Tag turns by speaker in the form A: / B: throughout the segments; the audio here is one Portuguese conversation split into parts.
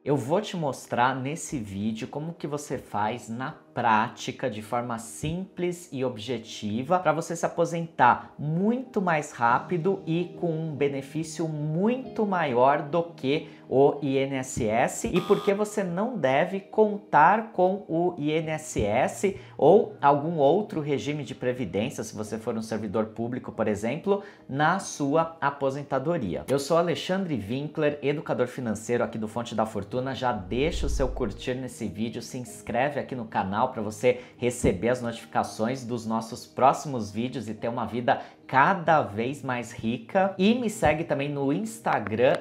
A: Eu vou te mostrar nesse vídeo como que você faz na prática, de forma simples e objetiva, para você se aposentar muito mais rápido e com um benefício muito maior do que o INSS, e porque você não deve contar com o INSS ou algum outro regime de previdência, se você for um servidor público, por exemplo, na sua aposentadoria. Eu sou Alexandre Winkler, educador financeiro aqui do Fonte da Fortuna. Já deixa o seu curtir nesse vídeo, se inscreve aqui no canal para você receber as notificações dos nossos próximos vídeos e ter uma vida cada vez mais rica, e me segue também no Instagram,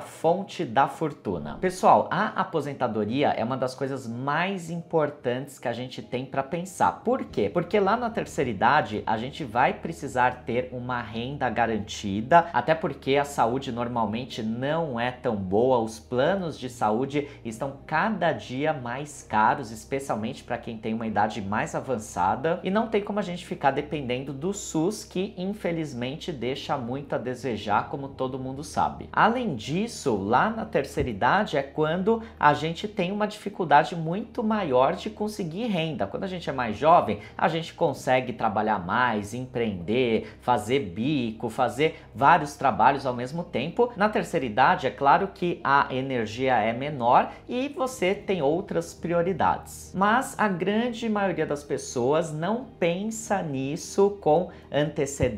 A: @Fonte da Fortuna. Pessoal, a aposentadoria é uma das coisas mais importantes que a gente tem para pensar. Por quê? Porque lá na terceira idade a gente vai precisar ter uma renda garantida, até porque a saúde normalmente não é tão boa, os planos de saúde estão cada dia mais caros, especialmente para quem tem uma idade mais avançada, e não tem como a gente ficar dependendo do SUS, que infelizmente deixa muito a desejar, como todo mundo sabe. Além disso, lá na terceira idade é quando a gente tem uma dificuldade muito maior de conseguir renda. Quando a gente é mais jovem, a gente consegue trabalhar mais, empreender, fazer bico, fazer vários trabalhos ao mesmo tempo. Na terceira idade, é claro que a energia é menor e você tem outras prioridades. Mas a grande maioria das pessoas não pensa nisso com antecedência,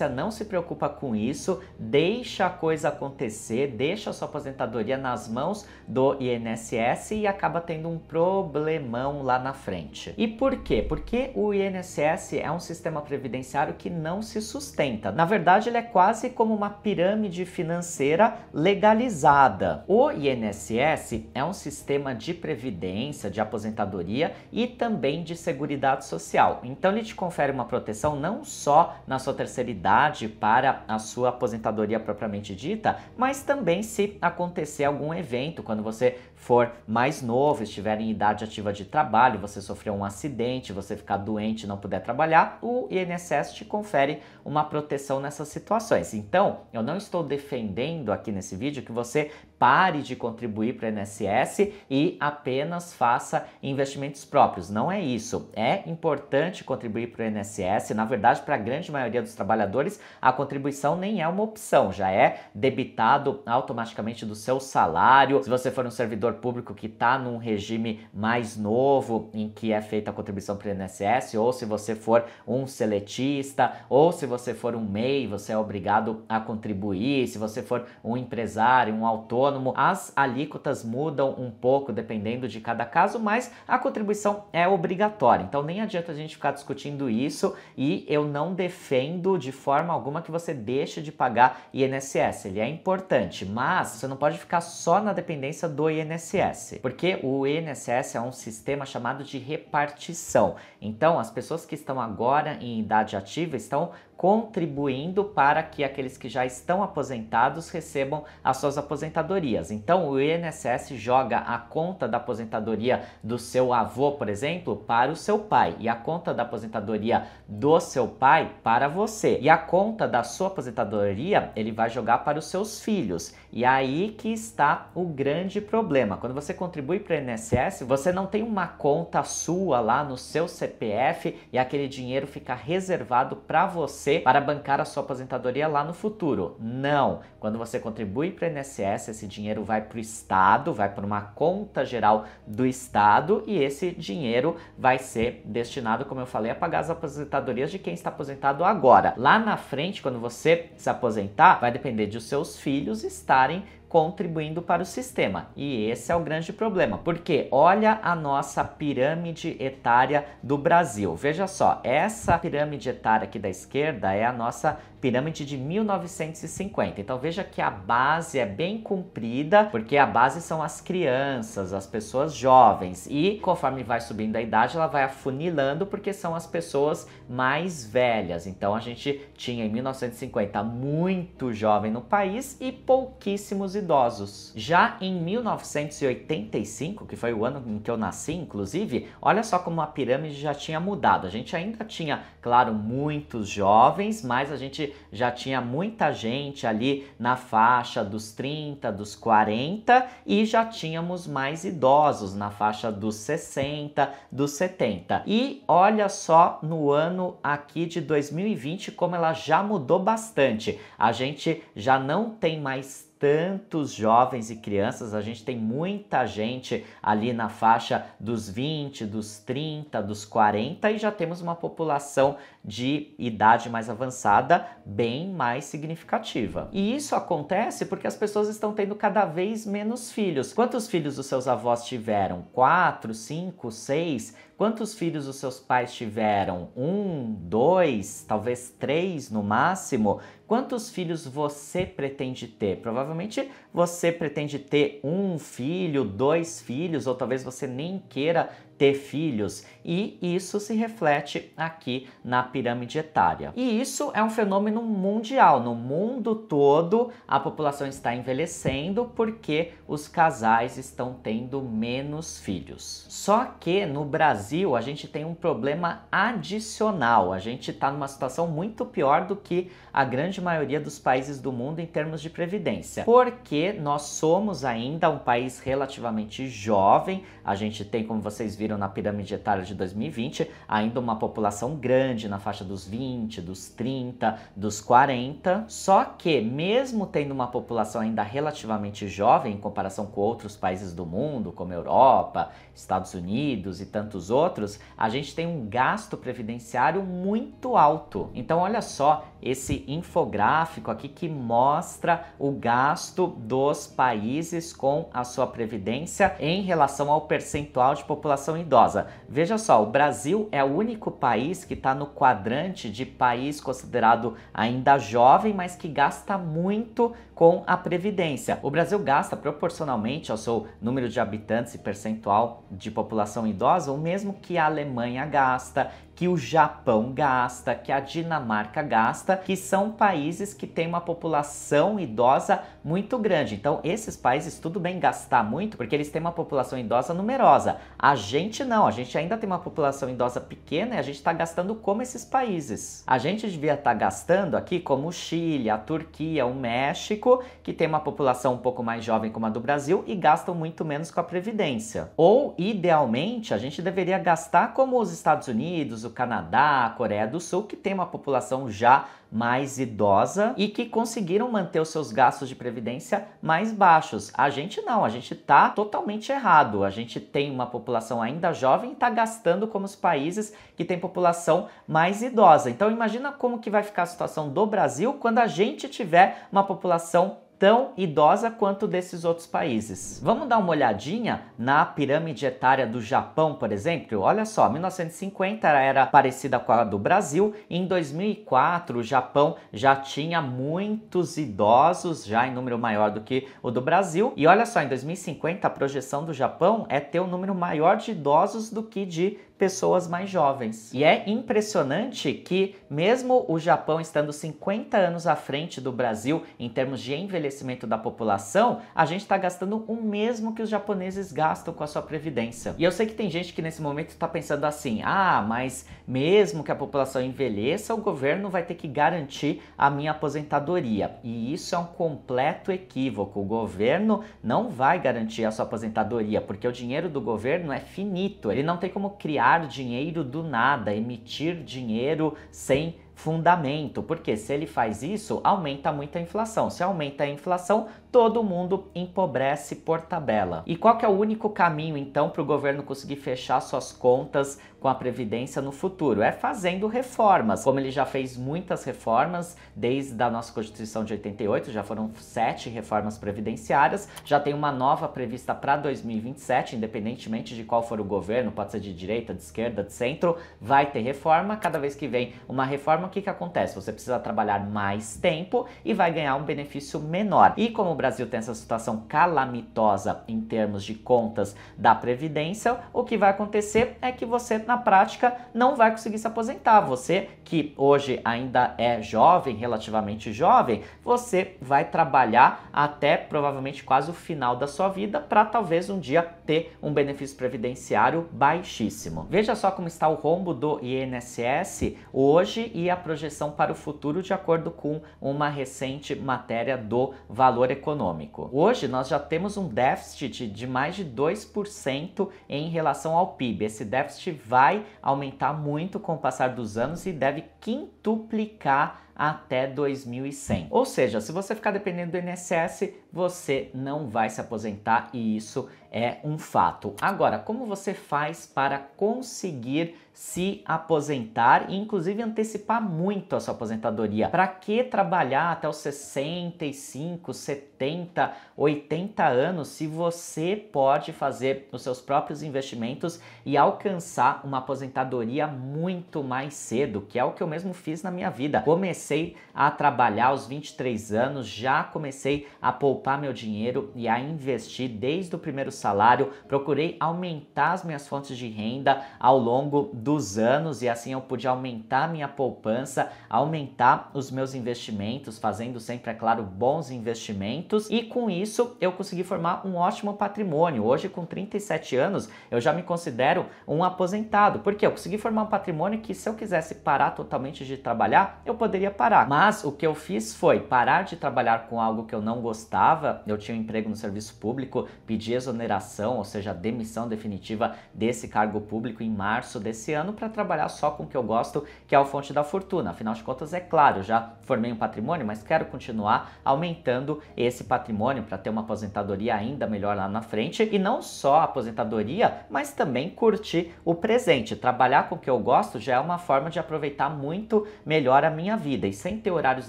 A: não se preocupa com isso, deixa a coisa acontecer, deixa a sua aposentadoria nas mãos do INSS e acaba tendo um problemão lá na frente. E por quê? Porque o INSS é um sistema previdenciário que não se sustenta. Na verdade, ele é quase como uma pirâmide financeira legalizada. O INSS é um sistema de previdência, de aposentadoria e também de seguridade social. Então ele te confere uma proteção não só na sua terceira idade para a sua aposentadoria propriamente dita, mas também se acontecer algum evento, quando você for mais novo, estiver em idade ativa de trabalho, você sofreu um acidente, você ficar doente e não puder trabalhar, o INSS te confere uma proteção nessas situações. Então, eu não estou defendendo aqui nesse vídeo que você pare de contribuir para o INSS e apenas faça investimentos próprios. Não é isso. É importante contribuir para o INSS. Na verdade, para a grande maioria dos trabalhadores, a contribuição nem é uma opção, já é debitado automaticamente do seu salário. Se você for um servidor público que está num regime mais novo, em que é feita a contribuição para o INSS, ou se você for um seletista, ou se você for um MEI, você é obrigado a contribuir. Se você for um empresário, um autônomo, as alíquotas mudam um pouco dependendo de cada caso, mas a contribuição é obrigatória. Então nem adianta a gente ficar discutindo isso, e eu não defendo de forma alguma que você deixe de pagar INSS. Ele é importante, mas você não pode ficar só na dependência do INSS, porque o INSS é um sistema chamado de repartição. Então as pessoas que estão agora em idade ativa estão contribuindo para que aqueles que já estão aposentados recebam as suas aposentadorias. Então o INSS joga a conta da aposentadoria do seu avô, por exemplo, para o seu pai, e a conta da aposentadoria do seu pai para você, e a conta da sua aposentadoria ele vai jogar para os seus filhos. E aí que está o grande problema. Quando você contribui para o INSS, você não tem uma conta sua lá no seu CPF e aquele dinheiro fica reservado para você para bancar a sua aposentadoria lá no futuro. Não! Quando você contribui para o INSS, esse dinheiro vai para o Estado, vai para uma conta geral do Estado, e esse dinheiro vai ser destinado, como eu falei, a pagar as aposentadorias de quem está aposentado agora. Lá na frente, quando você se aposentar, vai depender de os seus filhos estarem contribuindo para o sistema. E esse é o grande problema, porque olha a nossa pirâmide etária do Brasil. Veja só, essa pirâmide etária aqui da esquerda é a nossa pirâmide de 1950. Então veja que a base é bem comprida, porque a base são as crianças, as pessoas jovens, e conforme vai subindo a idade, ela vai afunilando, porque são as pessoas mais velhas. Então a gente tinha em 1950 muito jovem no país e pouquíssimos idosos. Já em 1985, que foi o ano em que eu nasci, inclusive, olha só como a pirâmide já tinha mudado. A gente ainda tinha, claro, muitos jovens, mas a gente já tinha muita gente ali na faixa dos 30, dos 40 e já tínhamos mais idosos na faixa dos 60, dos 70. E olha só no ano aqui de 2020 como ela já mudou bastante. A gente já não tem mais tantos jovens e crianças, a gente tem muita gente ali na faixa dos 20, dos 30, dos 40 e já temos uma população de idade mais avançada bem mais significativa. E isso acontece porque as pessoas estão tendo cada vez menos filhos. Quantos filhos os seus avós tiveram? 4, 5, 6? Quantos filhos os seus pais tiveram? 1, 2, talvez 3 no máximo? Quantos filhos você pretende ter? Provavelmente você pretende ter 1 filho, 2 filhos, ou talvez você nem queira ter filhos, e isso se reflete aqui na pirâmide etária. E isso é um fenômeno mundial. No mundo todo, a população está envelhecendo porque os casais estão tendo menos filhos. Só que no Brasil a gente tem um problema adicional. A gente está numa situação muito pior do que a grande maioria dos países do mundo em termos de previdência, porque nós somos ainda um país relativamente jovem. A gente tem, como vocês viram na pirâmide etária de 2020, ainda uma população grande na faixa dos 20, dos 30, dos 40. Só que mesmo tendo uma população ainda relativamente jovem em comparação com outros países do mundo, como Europa, Estados Unidos e tantos outros, a gente tem um gasto previdenciário muito alto. Então olha só esse infográfico aqui que mostra o gasto dos países com a sua previdência em relação ao percentual de população idosa. Veja só, o Brasil é o único país que está no quadrante de país considerado ainda jovem, mas que gasta muito com a previdência. O Brasil gasta proporcionalmente ao seu número de habitantes e percentual de população idosa o mesmo que a Alemanha gasta, que o Japão gasta, que a Dinamarca gasta, que são países que têm uma população idosa muito grande. Então, esses países, tudo bem gastar muito, porque eles têm uma população idosa numerosa. A gente não, a gente ainda tem uma população idosa pequena e a gente está gastando como esses países. A gente devia estar gastando aqui como o Chile, a Turquia, o México, que tem uma população um pouco mais jovem como a do Brasil e gastam muito menos com a Previdência. Ou, idealmente, a gente deveria gastar como os Estados Unidos, o Canadá, a Coreia do Sul, que tem uma população já mais idosa e que conseguiram manter os seus gastos de previdência mais baixos. A gente não, a gente está totalmente errado. A gente tem uma população ainda jovem e está gastando como os países que têm população mais idosa. Então imagina como que vai ficar a situação do Brasil quando a gente tiver uma população tão idosa quanto desses outros países. Vamos dar uma olhadinha na pirâmide etária do Japão, por exemplo? Olha só, 1950 era parecida com a do Brasil, em 2004 o Japão já tinha muitos idosos, já em número maior do que o do Brasil, e olha só, em 2050 a projeção do Japão é ter um número maior de idosos do que de pessoas mais jovens. E é impressionante que mesmo o Japão estando 50 anos à frente do Brasil em termos de envelhecimento da população, a gente está gastando o mesmo que os japoneses gastam com a sua previdência. E eu sei que tem gente que nesse momento está pensando assim, mas mesmo que a população envelheça, o governo vai ter que garantir a minha aposentadoria. E isso é um completo equívoco. O governo não vai garantir a sua aposentadoria, porque o dinheiro do governo é finito. Ele não tem como criar dinheiro do nada, emitir dinheiro sem fundamento, porque se ele faz isso, aumenta muito a inflação. Se aumenta a inflação, todo mundo empobrece por tabela. E qual que é o único caminho, então, para o governo conseguir fechar suas contas com a Previdência no futuro? É fazendo reformas. Como ele já fez muitas reformas desde a nossa Constituição de 88, já foram 7 reformas previdenciárias, já tem uma nova prevista para 2027, independentemente de qual for o governo, pode ser de direita, de esquerda, de centro, vai ter reforma. Cada vez que vem uma reforma, o que acontece? Você precisa trabalhar mais tempo e vai ganhar um benefício menor. E como o Brasil tem essa situação calamitosa em termos de contas da Previdência, o que vai acontecer é que você, na prática, não vai conseguir se aposentar. Você, que hoje ainda é jovem, relativamente jovem, você vai trabalhar até provavelmente quase o final da sua vida para talvez um dia ter um benefício previdenciário baixíssimo. Veja só como está o rombo do INSS hoje e a projeção para o futuro de acordo com uma recente matéria do Valor Econômico. Hoje nós já temos um déficit de mais de 2% em relação ao PIB. Esse déficit vai aumentar muito com o passar dos anos e deve quintuplicar até 2100. Ou seja, se você ficar dependendo do INSS, você não vai se aposentar e isso é um fato. Agora, como você faz para conseguir se aposentar e inclusive antecipar muito a sua aposentadoria? Para que trabalhar até os 65, 70, 80 anos se você pode fazer os seus próprios investimentos e alcançar uma aposentadoria muito mais cedo, que é o que eu mesmo fiz na minha vida. Comecei a trabalhar aos 23 anos, já comecei a poupar meu dinheiro e a investir desde o primeiro salário, procurei aumentar as minhas fontes de renda ao longo dos anos e assim eu pude aumentar minha poupança, aumentar os meus investimentos, fazendo sempre, é claro, bons investimentos e com isso eu consegui formar um ótimo patrimônio. Hoje, com 37 anos, eu já me considero um aposentado, porque eu consegui formar um patrimônio que se eu quisesse parar totalmente de trabalhar, eu poderia parar. Mas o que eu fiz foi parar de trabalhar com algo que eu não gostava. Eu tinha um emprego no serviço público, pedi exoneração, ou seja, demissão definitiva desse cargo público em março desse ano para trabalhar só com o que eu gosto, que é a fonte da fortuna. Afinal de contas, é claro, já formei um patrimônio, mas quero continuar aumentando esse patrimônio para ter uma aposentadoria ainda melhor lá na frente. E não só a aposentadoria, mas também curtir o presente. Trabalhar com o que eu gosto já é uma forma de aproveitar muito melhor a minha vida. E sem ter horários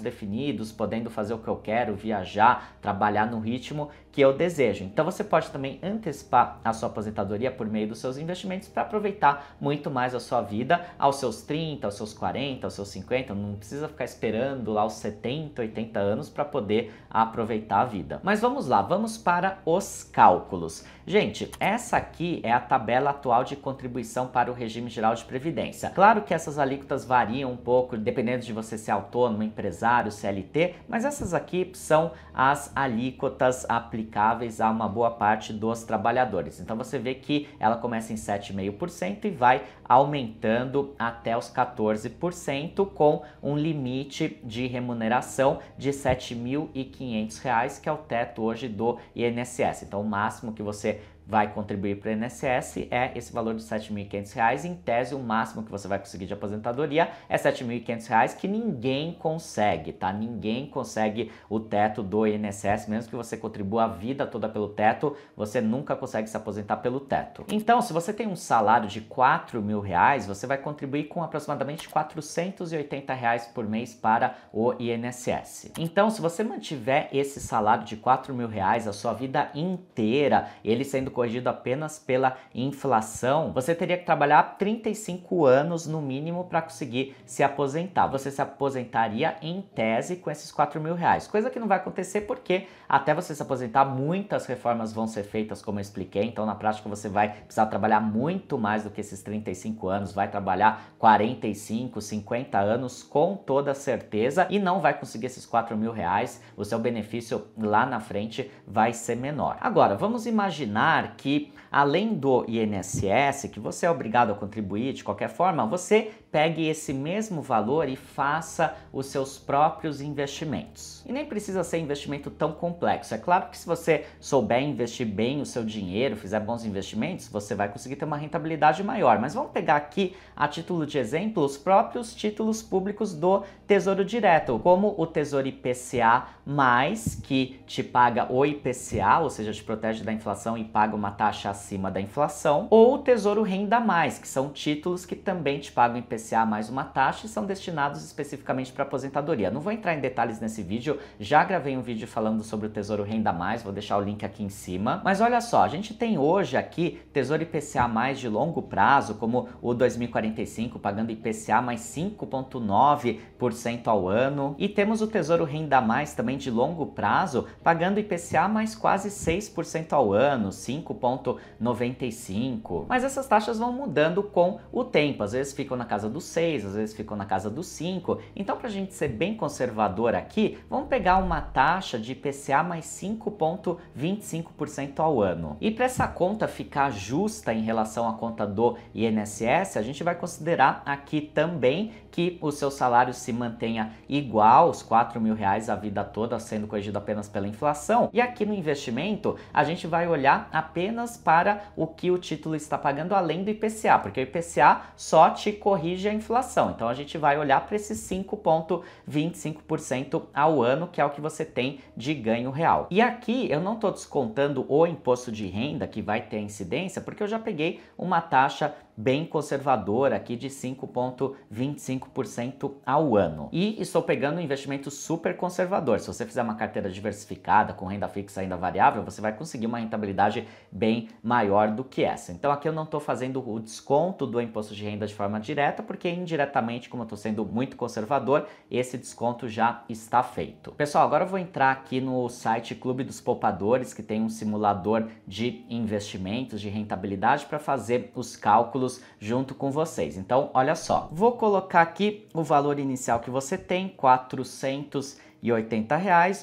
A: definidos, podendo fazer o que eu quero, viajar, trabalhar no ritmo que eu desejo. Então você pode também antecipar a sua aposentadoria por meio dos seus investimentos para aproveitar muito mais a sua vida aos seus 30, aos seus 40, aos seus 50, não precisa ficar esperando lá os 70, 80 anos para poder aproveitar a vida. Mas vamos lá, vamos para os cálculos. Gente, essa aqui é a tabela atual de contribuição para o regime geral de previdência. Claro que essas alíquotas variam um pouco dependendo de você ser autônomo, empresário, CLT, mas essas aqui são as alíquotas aplicáveis a uma boa parte dos trabalhadores. Então você vê que ela começa em 7,5% e vai aumentando até os 14% com um limite de remuneração de R$ 7.500, que é o teto hoje do INSS. Então o máximo que você vai contribuir para o INSS é esse valor de R$ 7.500. Em tese, o máximo que você vai conseguir de aposentadoria é R$ 7.500, que ninguém consegue, tá? Ninguém consegue o teto do INSS, mesmo que você contribua a vida toda pelo teto, você nunca consegue se aposentar pelo teto. Então, se você tem um salário de R$ 4.000, você vai contribuir com aproximadamente R$ 480 por mês para o INSS. Então, se você mantiver esse salário de R$ 4.000 a sua vida inteira, ele sendo corrigido apenas pela inflação, você teria que trabalhar 35 anos no mínimo para conseguir se aposentar. Você se aposentaria em tese com esses R$ 4.000, coisa que não vai acontecer porque até você se aposentar muitas reformas vão ser feitas, como eu expliquei, então na prática você vai precisar trabalhar muito mais do que esses 35 anos, vai trabalhar 45, 50 anos com toda certeza e não vai conseguir esses R$ 4.000, o seu benefício lá na frente vai ser menor. Agora, vamos imaginar que além do INSS, que você é obrigado a contribuir de qualquer forma, você pegue esse mesmo valor e faça os seus próprios investimentos. E nem precisa ser investimento tão complexo. É claro que se você souber investir bem o seu dinheiro, fizer bons investimentos, você vai conseguir ter uma rentabilidade maior. Mas vamos pegar aqui, a título de exemplo, os próprios títulos públicos do Tesouro Direto, como o Tesouro IPCA+, que te paga o IPCA, ou seja, te protege da inflação e paga uma taxa acima da inflação, ou o Tesouro Renda Mais, que são títulos que também te pagam IPCA mais uma taxa e são destinados especificamente para aposentadoria. Não vou entrar em detalhes nesse vídeo, já gravei um vídeo falando sobre o Tesouro Renda Mais, vou deixar o link aqui em cima. Mas olha só, a gente tem hoje aqui Tesouro IPCA mais de longo prazo, como o 2045, pagando IPCA mais 5,9% ao ano. E temos o Tesouro Renda Mais também de longo prazo, pagando IPCA mais quase 6% ao ano, 5,95%. Mas essas taxas vão mudando com o tempo, às vezes ficam na casa dos 6, às vezes ficam na casa dos 5. Então, para a gente ser bem conservador aqui, vamos pegar uma taxa de IPCA mais 5,25% ao ano. E para essa conta ficar justa em relação à conta do INSS, a gente vai considerar aqui também que o seu salário se mantenha igual, os R$ 4.000 a vida toda, sendo corrigido apenas pela inflação. E aqui no investimento, a gente vai olhar apenas para o que o título está pagando além do IPCA, porque o IPCA só te corrige a inflação. Então a gente vai olhar para esse 5,25% ao ano, que é o que você tem de ganho real. E aqui eu não estou descontando o imposto de renda que vai ter incidência, porque eu já peguei uma taxa bem conservadora aqui de 5,25% ao ano. E estou pegando um investimento super conservador. Se você fizer uma carteira diversificada com renda fixa e renda variável, você vai conseguir uma rentabilidade bem maior do que essa. Então aqui eu não estou fazendo o desconto do imposto de renda de forma direta, porque indiretamente, como eu estou sendo muito conservador, esse desconto já está feito. Pessoal, agora eu vou entrar aqui no site Clube dos Poupadores, que tem um simulador de investimentos, de rentabilidade, para fazer os cálculos junto com vocês. Então, olha só, vou colocar aqui o valor inicial que você tem, R$480,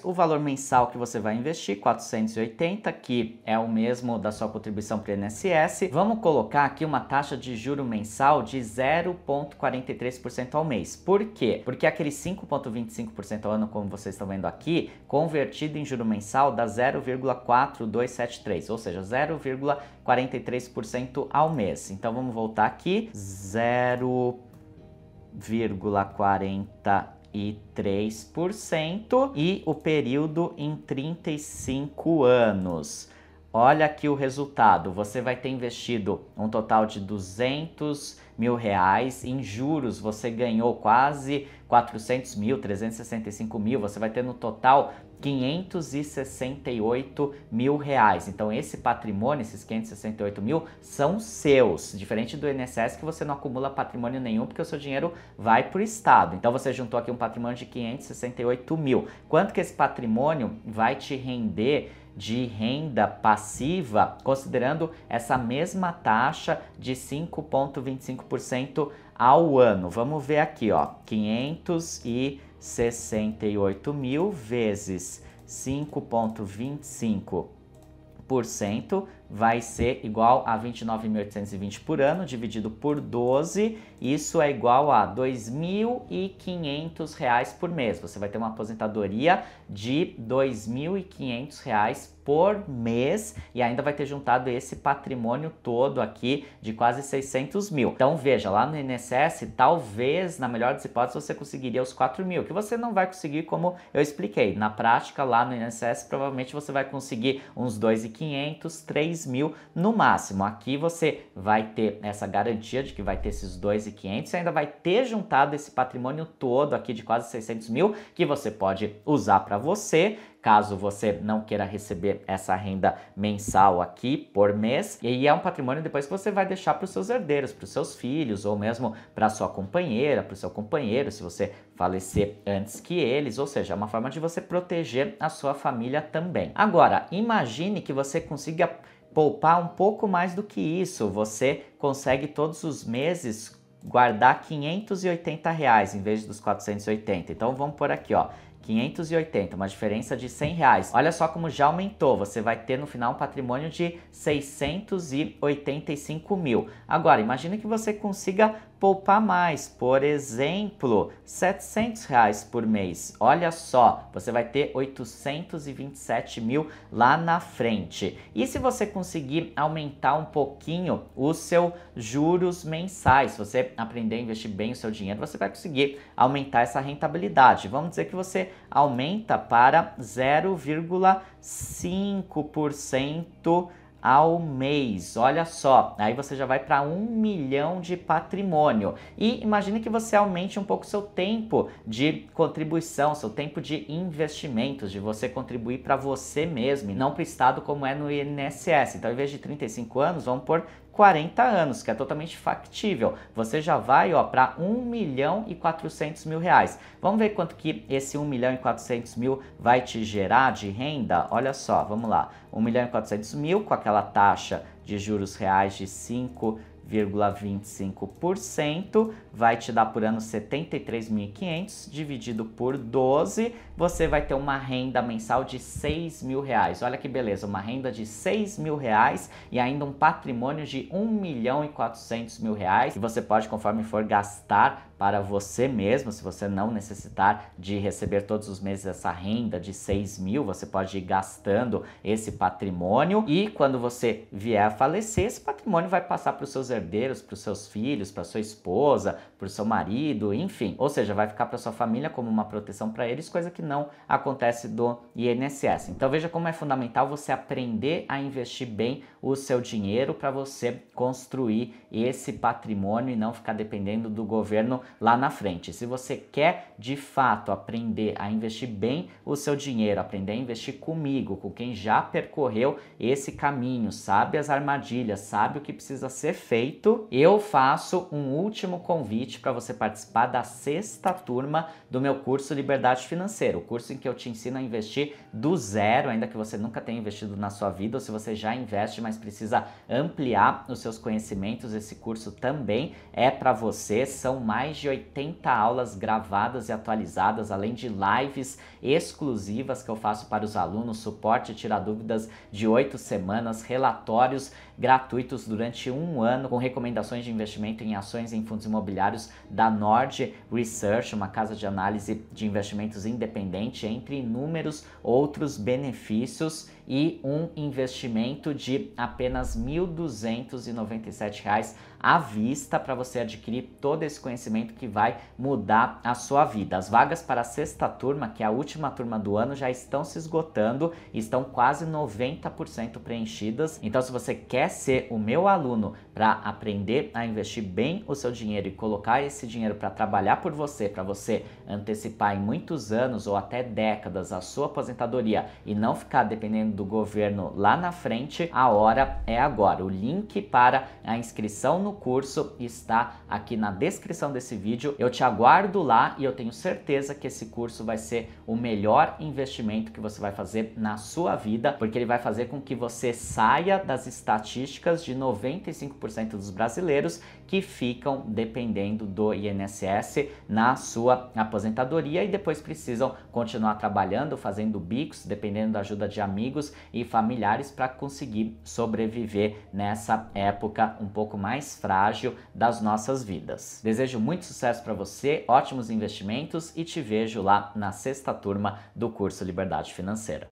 A: o valor mensal que você vai investir, 480, que é o mesmo da sua contribuição para o INSS. Vamos colocar aqui uma taxa de juro mensal de 0,43% ao mês. Por quê? Porque aquele 5,25% ao ano, como vocês estão vendo aqui, convertido em juro mensal dá 0,4273, ou seja, 0,43% ao mês. Então vamos voltar aqui, 0,43% e o período em 35 anos. Olha aqui o resultado, você vai ter investido um total de R$200.000, em juros você ganhou quase 400 mil, 365 mil, você vai ter no total R$568.000. Então esse patrimônio, esses 568 mil, são seus, diferente do INSS que você não acumula patrimônio nenhum porque o seu dinheiro vai para o Estado. Então você juntou aqui um patrimônio de 568 mil. Quanto que esse patrimônio vai te render de renda passiva, considerando essa mesma taxa de 5,25% ao ano? Vamos ver aqui, ó, 568 mil vezes 5,25% vai ser igual a 29.820 por ano, dividido por 12, isso é igual a R$ 2.500 por mês. Você vai ter uma aposentadoria de R$ 2.500 por mês e ainda vai ter juntado esse patrimônio todo aqui de quase 600 mil. Então veja, lá no INSS, talvez, na melhor das hipóteses, você conseguiria os 4 mil, que você não vai conseguir como eu expliquei. Na prática, lá no INSS, provavelmente você vai conseguir uns 2.500, 3 mil no máximo. Aqui você vai ter essa garantia de que vai ter esses 2.500 e ainda vai ter juntado esse patrimônio todo aqui de quase 600 mil que você pode usar para você, caso você não queira receber essa renda mensal aqui por mês. E é um patrimônio depois que você vai deixar para os seus herdeiros, para os seus filhos, ou mesmo para a sua companheira, para o seu companheiro, se você falecer antes que eles, ou seja, é uma forma de você proteger a sua família também. Agora, imagine que você consiga poupar um pouco mais do que isso. Você consegue todos os meses guardar R$580 em vez dos 480. Então vamos por aqui, ó, 580, uma diferença de R$100. Olha só como já aumentou, você vai ter no final um patrimônio de 685 mil. Agora, imagine que você consiga poupar mais, por exemplo, R$700 por mês. Olha só, você vai ter 827 mil lá na frente. E se você conseguir aumentar um pouquinho os seus juros mensais, se você aprender a investir bem o seu dinheiro, você vai conseguir aumentar essa rentabilidade. Vamos dizer que você aumenta para 0,5% ao mês. Olha só, aí você já vai para 1 milhão de patrimônio. E imagine que você aumente um pouco seu tempo de contribuição, seu tempo de investimentos, de você contribuir para você mesmo e não para o Estado como é no INSS. Então, ao invés de 35 anos, vamos por 40 anos, que é totalmente factível. Você já vai para 1 milhão e 400 mil reais. Vamos ver quanto que esse 1 milhão e 400 mil vai te gerar de renda? Olha só, vamos lá. 1 milhão e 400 mil com aquela taxa de juros reais de 5,25%, vai te dar por ano 73.500, dividido por 12, você vai ter uma renda mensal de 6 mil reais. Olha que beleza, uma renda de 6 mil reais e ainda um patrimônio de 1 milhão e 400 mil reais. E você pode, conforme for gastar para você mesmo, se você não necessitar de receber todos os meses essa renda de 6 mil, você pode ir gastando esse patrimônio e quando você vier a falecer, esse patrimônio vai passar para os seus herdeiros, para os seus filhos, para sua esposa, para o seu marido, enfim. Ou seja, vai ficar para sua família como uma proteção para eles, coisa que não acontece do INSS. Então veja como é fundamental você aprender a investir bem o seu dinheiro para você construir esse patrimônio e não ficar dependendo do governo lá na frente. Se você quer de fato aprender a investir bem o seu dinheiro, aprender a investir comigo, com quem já percorreu esse caminho, sabe as armadilhas, sabe o que precisa ser feito, eu faço um último convite para você participar da 6ª turma do meu curso Liberdade Financeira, o curso em que eu te ensino a investir do zero, ainda que você nunca tenha investido na sua vida, ou se você já investe, mas precisa ampliar os seus conhecimentos, esse curso também é para você. São mais de 80 aulas gravadas e atualizadas, além de lives exclusivas que eu faço para os alunos, suporte e tirar dúvidas de 8 semanas, relatórios gratuitos durante 1 ano, com recomendações de investimento em ações e em fundos imobiliários da Nord Research, uma casa de análise de investimentos independente, entre inúmeros outros benefícios, e um investimento de apenas R$ 1.297 à vista para você adquirir todo esse conhecimento que vai mudar a sua vida. As vagas para a 6ª turma, que é a última turma do ano, já estão se esgotando, estão quase 90% preenchidas. Então, se você quer ser o meu aluno para aprender a investir bem o seu dinheiro e colocar esse dinheiro para trabalhar por você, para você antecipar em muitos anos ou até décadas a sua aposentadoria e não ficar dependendo do governo lá na frente, a hora é agora. O link para a inscrição no curso está aqui na descrição desse vídeo. Eu te aguardo lá e eu tenho certeza que esse curso vai ser o melhor investimento que você vai fazer na sua vida, porque ele vai fazer com que você saia das estatísticas de 95% dos brasileiros que ficam dependendo do INSS na sua aposentadoria e depois precisam continuar trabalhando, fazendo bicos, dependendo da ajuda de amigos e familiares para conseguir sobreviver nessa época um pouco mais frágil das nossas vidas. Desejo muito sucesso para você, ótimos investimentos e te vejo lá na 6ª turma do curso Liberdade Financeira.